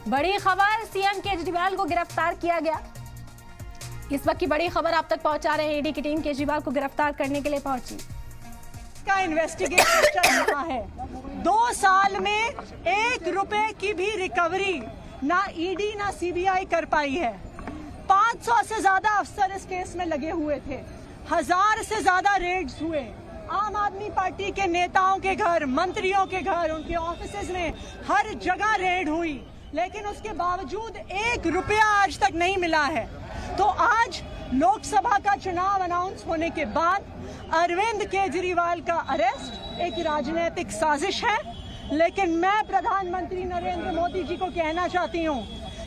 बड़ी खबर, सीएम केजरीवाल को गिरफ्तार किया गया। इस वक्त की बड़ी खबर आप तक पहुंचा रहे हैं। ईडी की टीम केजरीवाल को गिरफ्तार करने के लिए पहुंची। का इन्वेस्टिगेशन चल रहा है। 2 साल में 1 रुपए की भी रिकवरी ना ईडी ना सीबीआई कर पाई है। 500 से ज्यादा अफसर इस केस में लगे हुए थे। 1000 से ज्यादा रेड्स हुए। आम आदमी पार्टी के नेताओं के घर, मंत्रियों के घर, उनके ऑफिसेज में हर जगह रेड हुई, लेकिन उसके बावजूद 1 रुपया आज तक नहीं मिला है। तो आज लोकसभा का चुनाव अनाउंस होने के बाद अरविंद केजरीवाल का अरेस्ट एक राजनीतिक साजिश है। लेकिन मैं प्रधानमंत्री नरेंद्र मोदी जी को कहना चाहती हूं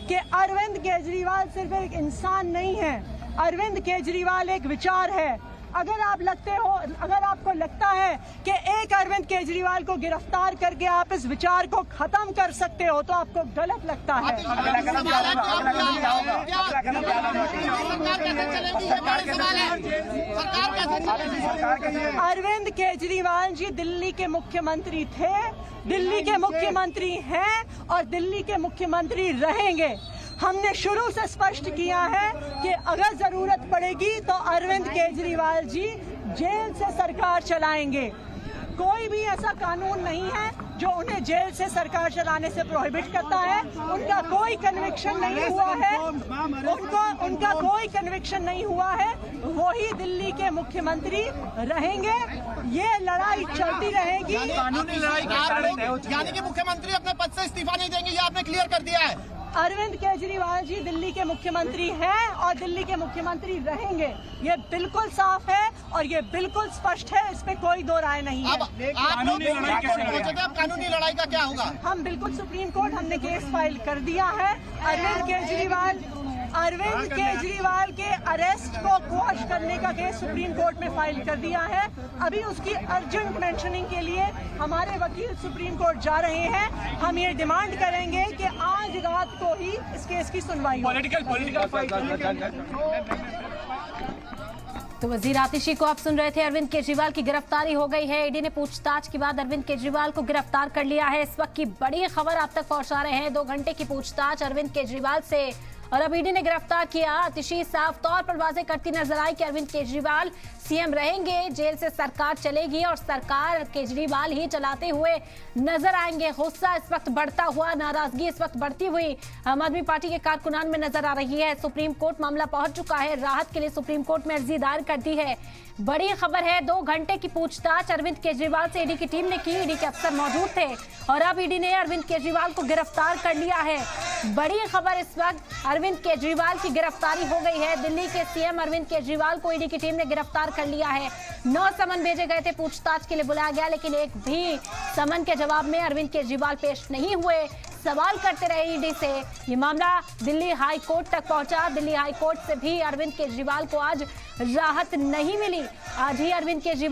कि अरविंद केजरीवाल सिर्फ एक इंसान नहीं है, अरविंद केजरीवाल एक विचार है। अगर आपको लगता है कि एक अरविंद केजरीवाल को गिरफ्तार करके आप इस विचार को खत्म कर सकते हो तो आपको गलत लगता है। अरविंद केजरीवाल जी दिल्ली के मुख्यमंत्री थे, दिल्ली के मुख्यमंत्री हैं और दिल्ली के मुख्यमंत्री रहेंगे। हमने शुरू से स्पष्ट किया है कि अगर जरूरत पड़ेगी तो अरविंद केजरीवाल जी जेल से सरकार चलाएंगे। कोई भी ऐसा कानून नहीं है जो उन्हें जेल से सरकार चलाने से प्रोहिबिट करता है। उनका कोई कन्विक्शन नहीं हुआ है, उनका कोई कन्विक्शन नहीं हुआ है। वही दिल्ली के मुख्यमंत्री रहेंगे। ये लड़ाई चलती रहेगी। कानूनी लड़ाई यानी कि मुख्यमंत्री अपने पद से इस्तीफा नहीं देंगे, ये आपने क्लियर कर दिया है। अरविंद केजरीवाल जी दिल्ली के मुख्यमंत्री हैं और दिल्ली के मुख्यमंत्री रहेंगे। ये बिल्कुल साफ है और ये बिल्कुल स्पष्ट है, इस पे कोई दो राय नहीं है। आप लोग अब कानूनी लड़ाई का क्या होगा? हम बिल्कुल सुप्रीम कोर्ट, हमने केस फाइल कर दिया है। अरविंद केजरीवाल के अरेस्ट को क्वॉश करने का केस सुप्रीम कोर्ट में फाइल कर दिया है। अभी उसकी अर्जेंट मेंशनिंग के लिए हमारे वकील सुप्रीम कोर्ट जा रहे हैं। हम ये डिमांड करेंगे कि आज रात को ही इस केस की सुनवाई हो। तो वजीर आतिशी को आप सुन रहे थे। अरविंद केजरीवाल की गिरफ्तारी हो गई है। ईडी ने पूछताछ के बाद अरविंद केजरीवाल को गिरफ्तार कर लिया है। इस वक्त की बड़ी खबर आप तक पहुंचा रहे हैं। 2 घंटे की पूछताछ अरविंद केजरीवाल से और अब ईडी ने गिरफ्तार किया। आतिशी साफ तौर पर वाजे करती नजर आई कि अरविंद केजरीवाल सीएम रहेंगे, जेल से सरकार चलेगी और सरकार केजरीवाल ही चलाते हुए नजर आएंगे। गुस्सा इस वक्त बढ़ता हुआ, नाराजगी इस वक्त बढ़ती हुई आम आदमी पार्टी के कारकुनान में नजर आ रही है। सुप्रीम कोर्ट मामला पहुंच चुका है। राहत के लिए सुप्रीम कोर्ट में अर्जी दायर कर दी है। बड़ी खबर है, 2 घंटे की पूछताछ अरविंद केजरीवाल से ईडी की टीम ने की। ईडी के अफसर मौजूद थे और अब ईडी ने अरविंद केजरीवाल को गिरफ्तार कर लिया है। बड़ी खबर इस वक्त, अरविंद केजरीवाल की गिरफ्तारी हो गई है। दिल्ली के सीएम अरविंद केजरीवाल को ईडी की टीम ने गिरफ्तार कर लिया है। 9 समन भेजे गए थे, पूछताछ के लिए बुलाया गया, लेकिन एक भी समन के जवाब में अरविंद केजरीवाल पेश नहीं हुए। सवाल करते रहे ईडी से। ये मामला दिल्ली हाई कोर्ट तक पहुंचा। दिल्ली हाई कोर्ट से भी अरविंद केजरीवाल को आज राहत नहीं मिली। आज ही अरविंद केजरीवाल